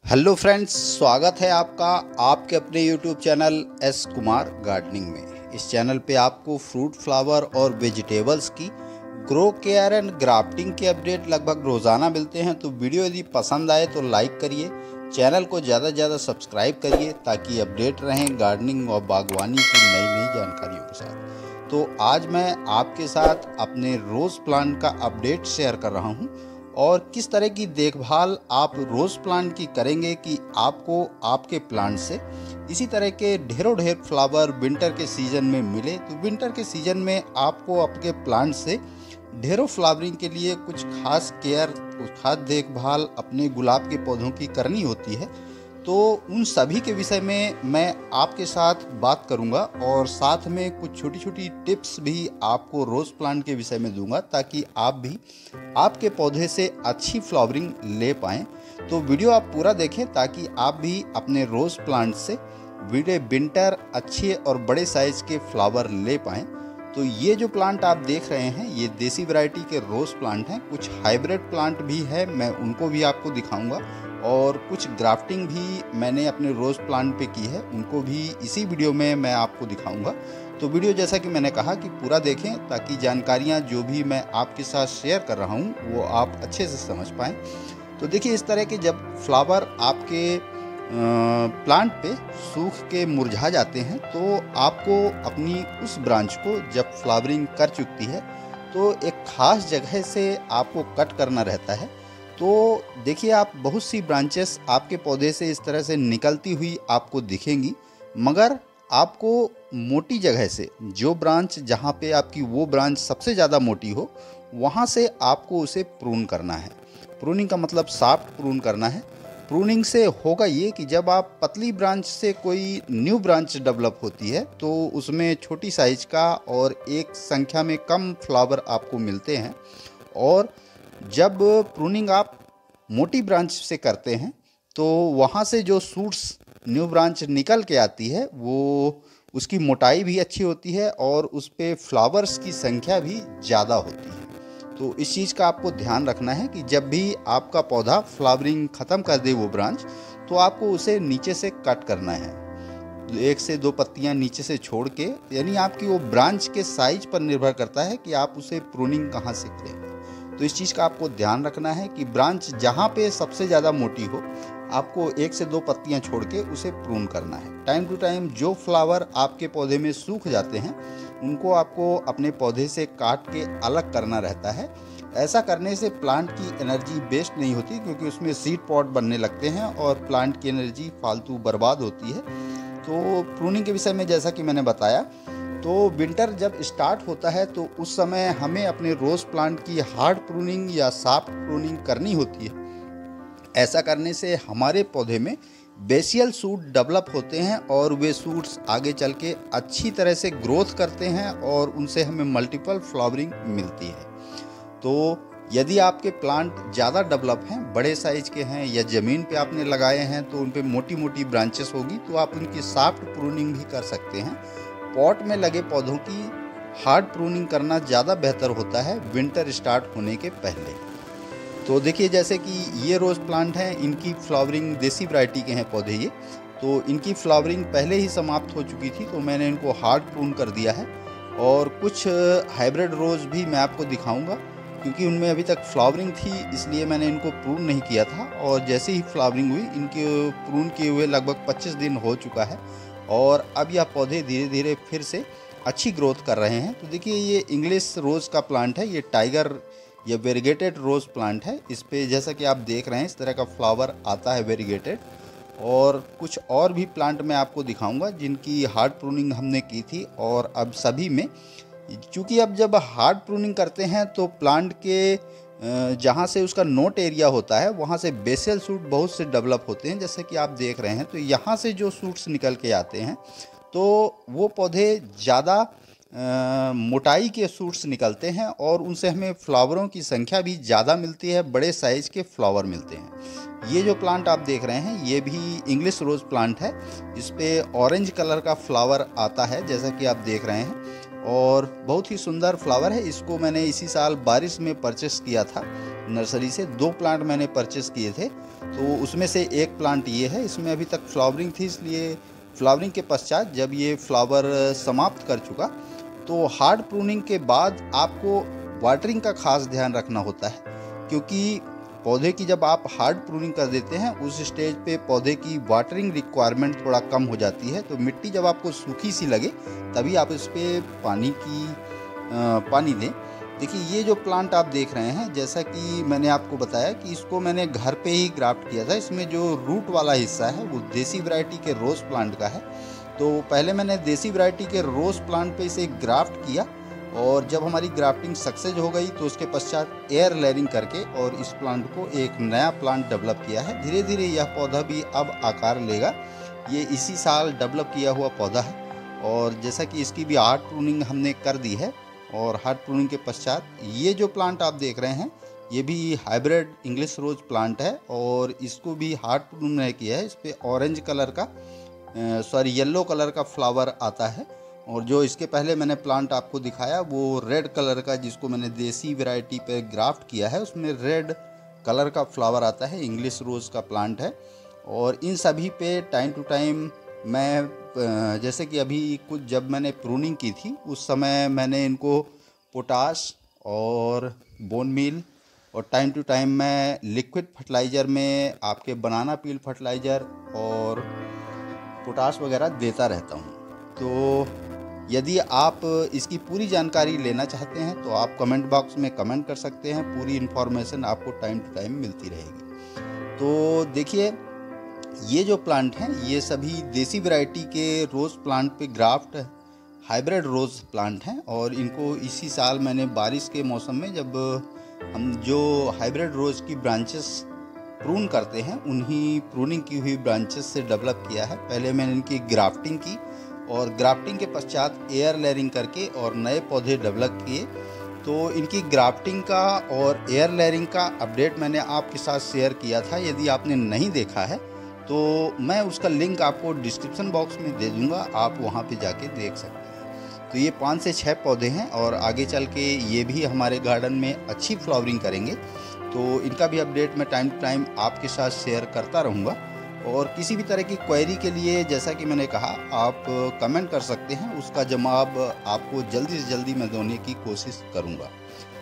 Hello friends, स्वागत है आपका आपके अपने YouTube channel S Kumar gardening में। इस चैनल पे आपको फ्रूट, फ्लावर और वेजिटेबल्स की ग्रो केयर एंड ग्राफ्टिंग के अपडेट लगभग रोज़ाना मिलते हैं। तो वीडियो यदि पसंद आए तो लाइक करिए, चैनल को ज़्यादा से ज़्यादा सब्सक्राइब करिए ताकि अपडेट रहें गार्डनिंग और बागवानी की नई नई जानकारियों के साथ। तो आज मैं आपके साथ अपने रोज़ प्लांट का अपडेट शेयर कर रहा हूँ और किस तरह की देखभाल आप रोज़ प्लांट की करेंगे कि आपको आपके प्लांट से इसी तरह के ढेरों ढेर फ्लावर विंटर के सीज़न में मिले। तो विंटर के सीज़न में आपको आपके प्लांट से ढेरों फ्लावरिंग के लिए कुछ खास केयर, कुछ खास देखभाल अपने गुलाब के पौधों की करनी होती है। तो उन सभी के विषय में मैं आपके साथ बात करूंगा और साथ में कुछ छोटी छोटी टिप्स भी आपको रोज़ प्लांट के विषय में दूंगा ताकि आप भी आपके पौधे से अच्छी फ्लावरिंग ले पाएँ। तो वीडियो आप पूरा देखें ताकि आप भी अपने रोज़ प्लांट से विंटर अच्छे और बड़े साइज़ के फ्लावर ले पाएँ। तो ये जो प्लांट आप देख रहे हैं ये देसी वैरायटी के रोज़ प्लांट हैं। कुछ हाइब्रिड प्लांट भी है, मैं उनको भी आपको दिखाऊंगा और कुछ ग्राफ्टिंग भी मैंने अपने रोज़ प्लांट पे की है, उनको भी इसी वीडियो में मैं आपको दिखाऊंगा। तो वीडियो जैसा कि मैंने कहा कि पूरा देखें ताकि जानकारियां जो भी मैं आपके साथ शेयर कर रहा हूं वो आप अच्छे से समझ पाएँ। तो देखिए, इस तरह के जब फ्लावर आपके प्लांट पे सूख के मुरझा जाते हैं तो आपको अपनी उस ब्रांच को जब फ्लावरिंग कर चुकती है तो एक ख़ास जगह से आपको कट करना रहता है। तो देखिए, आप बहुत सी ब्रांचेस आपके पौधे से इस तरह से निकलती हुई आपको दिखेंगी, मगर आपको मोटी जगह से जो ब्रांच जहाँ पे आपकी वो ब्रांच सबसे ज़्यादा मोटी हो वहाँ से आपको उसे प्रून करना है। प्रूनिंग का मतलब साफ्ट प्रून करना है। प्रूनिंग से होगा ये कि जब आप पतली ब्रांच से कोई न्यू ब्रांच डेवलप होती है तो उसमें छोटी साइज का और एक संख्या में कम फ्लावर आपको मिलते हैं, और जब प्रूनिंग आप मोटी ब्रांच से करते हैं तो वहाँ से जो सूट्स न्यू ब्रांच निकल के आती है वो उसकी मोटाई भी अच्छी होती है और उस पे फ्लावर्स की संख्या भी ज़्यादा होती है। तो इस चीज़ का आपको ध्यान रखना है कि जब भी आपका पौधा फ्लावरिंग ख़त्म कर दे वो ब्रांच, तो आपको उसे नीचे से कट करना है, 1 से 2 पत्तियां नीचे से छोड़ के। यानी आपकी वो ब्रांच के साइज पर निर्भर करता है कि आप उसे प्रूनिंग कहाँ से करेंगे। तो इस चीज़ का आपको ध्यान रखना है कि ब्रांच जहाँ पे सबसे ज़्यादा मोटी हो आपको 1 से 2 पत्तियां छोड़ के उसे प्रून करना है। टाइम टू टाइम जो फ्लावर आपके पौधे में सूख जाते हैं उनको आपको अपने पौधे से काट के अलग करना रहता है। ऐसा करने से प्लांट की एनर्जी वेस्ट नहीं होती, क्योंकि उसमें सीड पॉट बनने लगते हैं और प्लांट की एनर्जी फालतू बर्बाद होती है। तो प्रूनिंग के विषय में जैसा कि मैंने बताया, तो विंटर जब स्टार्ट होता है तो उस समय हमें अपने रोज़ प्लांट की हार्ड प्रूनिंग या सॉफ्ट प्रूनिंग करनी होती है। ऐसा करने से हमारे पौधे में बेसियल सूट डेवलप होते हैं और वे सूट्स आगे चल के अच्छी तरह से ग्रोथ करते हैं और उनसे हमें मल्टीपल फ्लावरिंग मिलती है। तो यदि आपके प्लांट ज़्यादा डेवलप हैं, बड़े साइज के हैं या ज़मीन पे आपने लगाए हैं तो उन पे मोटी मोटी ब्रांचेस होगी, तो आप उनकी सॉफ्ट प्रूनिंग भी कर सकते हैं। पॉट में लगे पौधों की हार्ड प्रूनिंग करना ज़्यादा बेहतर होता है विंटर स्टार्ट होने के पहले। तो देखिए, जैसे कि ये रोज़ प्लांट हैं, इनकी फ्लावरिंग देसी वैरायटी के हैं पौधे ये, तो इनकी फ्लावरिंग पहले ही समाप्त हो चुकी थी तो मैंने इनको हार्ड प्रून कर दिया है। और कुछ हाइब्रिड रोज़ भी मैं आपको दिखाऊंगा, क्योंकि उनमें अभी तक फ्लावरिंग थी इसलिए मैंने इनको प्रून नहीं किया था, और जैसे ही फ्लावरिंग हुई इनके प्रून किए हुए लगभग 25 दिन हो चुका है और अब यह पौधे धीरे धीरे फिर से अच्छी ग्रोथ कर रहे हैं। तो देखिए, ये इंग्लिश रोज़ का प्लांट है, ये टाइगर या वेरीगेटेड रोज़ प्लांट है। इस पे जैसा कि आप देख रहे हैं इस तरह का फ्लावर आता है वेरीगेटेड। और कुछ और भी प्लांट मैं आपको दिखाऊंगा जिनकी हार्ड प्रूनिंग हमने की थी, और अब सभी में, चूँकि अब जब हार्ड प्रूनिंग करते हैं तो प्लांट के जहाँ से उसका नोट एरिया होता है वहाँ से बेसल सूट बहुत से डेवलप होते हैं, जैसे कि आप देख रहे हैं। तो यहाँ से जो सूट्स निकल के आते हैं तो वो पौधे ज़्यादा मोटाई के सूट्स निकलते हैं और उनसे हमें फ्लावरों की संख्या भी ज़्यादा मिलती है, बड़े साइज़ के फ्लावर मिलते हैं। ये जो प्लांट आप देख रहे हैं ये भी इंग्लिश रोज़ प्लांट है। इस पे ऑरेंज कलर का फ्लावर आता है जैसा कि आप देख रहे हैं। और बहुत ही सुंदर फ्लावर है। इसको मैंने इसी साल बारिश में परचेस किया था नर्सरी से। 2 प्लांट मैंने परचेस किए थे, तो उसमें से एक प्लांट ये है। इसमें अभी तक फ्लावरिंग थी, इसलिए फ्लावरिंग के पश्चात जब ये फ्लावर समाप्त कर चुका तो हार्ड प्रूनिंग के बाद आपको वाटरिंग का खास ध्यान रखना होता है, क्योंकि पौधे की जब आप हार्ड प्रूनिंग कर देते हैं उस स्टेज पे पौधे की वाटरिंग रिक्वायरमेंट थोड़ा कम हो जाती है। तो मिट्टी जब आपको सूखी सी लगे तभी आप इस पर पानी दें। देखिए ये जो प्लांट आप देख रहे हैं, जैसा कि मैंने आपको बताया कि इसको मैंने घर पे ही ग्राफ्ट किया था। इसमें जो रूट वाला हिस्सा है वो देसी वैरायटी के रोज़ प्लांट का है। तो पहले मैंने देसी वैरायटी के रोज़ प्लांट पे इसे ग्राफ्ट किया, और जब हमारी ग्राफ्टिंग सक्सेस हो गई तो उसके पश्चात एयर लेयरिंग करके और इस प्लांट को एक नया प्लांट डेवलप किया है। धीरे धीरे यह पौधा भी अब आकार लेगा। ये इसी साल डेवलप किया हुआ पौधा है, और जैसा कि इसकी भी हार्ड प्रूनिंग हमने कर दी है। और हार्ड प्रूनिंग के पश्चात ये जो प्लांट आप देख रहे हैं ये भी हाइब्रिड इंग्लिश रोज प्लांट है, और इसको भी हार्ड प्रूनिंग नहीं किया है। इस पर ऑरेंज कलर का येलो कलर का फ्लावर आता है, और जो इसके पहले मैंने प्लांट आपको दिखाया वो रेड कलर का, जिसको मैंने देसी वैरायटी पे ग्राफ्ट किया है, उसमें रेड कलर का फ्लावर आता है। इंग्लिश रोज़ का प्लांट है। और इन सभी पे टाइम टू टाइम मैं जैसे कि अभी कुछ जब मैंने प्रूनिंग की थी उस समय मैंने इनको पोटाश और बोन मील और टाइम टू टाइम मैं लिक्विड फर्टिलाइज़र में आपके बनाना पील फर्टिलाइज़र और पोटाश वगैरह देता रहता हूँ। तो यदि आप इसकी पूरी जानकारी लेना चाहते हैं तो आप कमेंट बॉक्स में कमेंट कर सकते हैं। पूरी इन्फॉर्मेशन आपको टाइम टू टाइम मिलती रहेगी। तो देखिए ये जो प्लांट हैं ये सभी देसी वैरायटी के रोज़ प्लांट पे ग्राफ्ट हाइब्रिड रोज़ प्लांट हैं, और इनको इसी साल मैंने बारिश के मौसम में जब हम जो हाइब्रिड रोज़ की ब्रांचेस प्रून करते हैं उन्हीं प्रूनिंग की हुई ब्रांचेस से डेवलप किया है। पहले मैंने इनकी ग्राफ्टिंग की, और ग्राफ्टिंग के पश्चात एयर लेयरिंग करके और नए पौधे डेवलप किए। तो इनकी ग्राफ्टिंग का और एयर लेयरिंग का अपडेट मैंने आपके साथ शेयर किया था। यदि आपने नहीं देखा है तो मैं उसका लिंक आपको डिस्क्रिप्शन बॉक्स में दे दूंगा, आप वहां पे जाके देख सकते हैं। तो ये 5 से 6 पौधे हैं, और आगे चल के ये भी हमारे गार्डन में अच्छी फ्लावरिंग करेंगे। तो इनका भी अपडेट मैं टाइम टू टाइम आपके साथ शेयर करता रहूँगा। और किसी भी तरह की क्वेरी के लिए जैसा कि मैंने कहा आप कमेंट कर सकते हैं, उसका जवाब आपको जल्दी से जल्दी मैं देने की कोशिश करूँगा।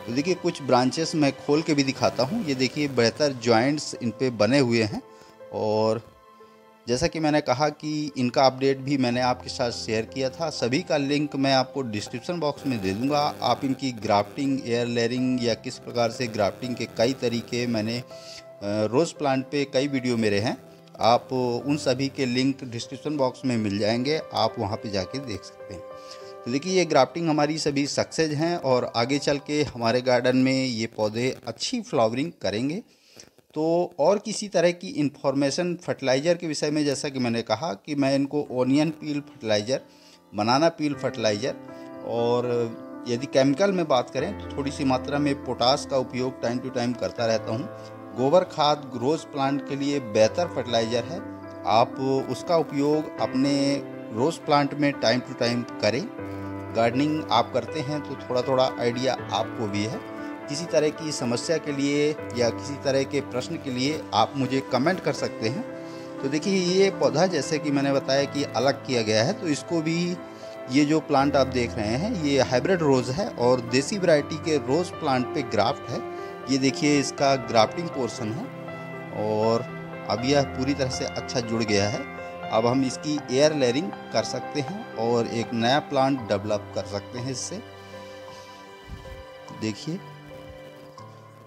तो देखिए कुछ ब्रांचेस मैं खोल के भी दिखाता हूँ। ये देखिए बेहतर जॉइंट्स इन पे बने हुए हैं, और जैसा कि मैंने कहा कि इनका अपडेट भी मैंने आपके साथ शेयर किया था। सभी का लिंक मैं आपको डिस्क्रिप्शन बॉक्स में दे दूंगा। आप इनकी ग्राफ्टिंग, एयर लेयरिंग या किस प्रकार से ग्राफ्टिंग के कई तरीके मैंने रोज़ प्लांट पे कई वीडियो मेरे हैं, आप उन सभी के लिंक डिस्क्रिप्शन बॉक्स में मिल जाएंगे, आप वहां पे जाके देख सकते हैं। तो देखिए ये ग्राफ्टिंग हमारी सभी सक्सेस हैं, और आगे चल के हमारे गार्डन में ये पौधे अच्छी फ्लावरिंग करेंगे। तो और किसी तरह की इन्फॉर्मेशन फर्टिलाइज़र के विषय में, जैसा कि मैंने कहा कि मैं इनको ओनियन पील फर्टिलाइज़र, बनाना पील फर्टिलाइज़र, और यदि केमिकल में बात करें तो थोड़ी सी मात्रा में पोटाश का उपयोग टाइम टू टाइम करता रहता हूँ। गोबर खाद रोज़ प्लांट के लिए बेहतर फर्टिलाइज़र है, आप उसका उपयोग अपने रोज़ प्लांट में टाइम टू टाइम करें। गार्डनिंग आप करते हैं तो थोड़ा थोड़ा आइडिया आपको भी है। किसी तरह की समस्या के लिए या किसी तरह के प्रश्न के लिए आप मुझे कमेंट कर सकते हैं। तो देखिए ये पौधा जैसे कि मैंने बताया कि अलग किया गया है, तो इसको भी ये जो प्लांट आप देख रहे हैं ये हाइब्रिड रोज़ है और देसी वैरायटी के रोज़ प्लांट पे ग्राफ्ट है। ये देखिए इसका ग्राफ्टिंग पोर्शन है, और अब यह पूरी तरह से अच्छा जुड़ गया है। अब हम इसकी एयर लेयरिंग कर सकते हैं और एक नया प्लांट डेवलप कर सकते हैं इससे। देखिए,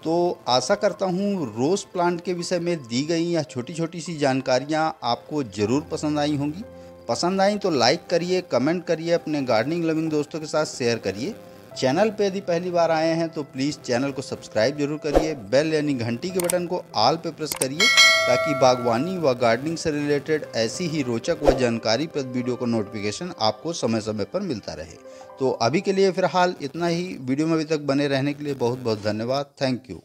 तो आशा करता हूँ रोज़ प्लांट के विषय में दी गई यह छोटी छोटी सी जानकारियाँ आपको ज़रूर पसंद आई होंगी। पसंद आई तो लाइक करिए, कमेंट करिए, अपने गार्डनिंग लविंग दोस्तों के साथ शेयर करिए। चैनल पे यदि पहली बार आए हैं तो प्लीज़ चैनल को सब्सक्राइब जरूर करिए। बेल यानी घंटी के बटन को ऑल पे प्रेस करिए, ताकि बागवानी व गार्डनिंग से रिलेटेड ऐसी ही रोचक व जानकारीप्रद वीडियो का नोटिफिकेशन आपको समय समय पर मिलता रहे। तो अभी के लिए फ़िलहाल इतना ही। वीडियो में अभी तक बने रहने के लिए बहुत बहुत धन्यवाद। Thank you.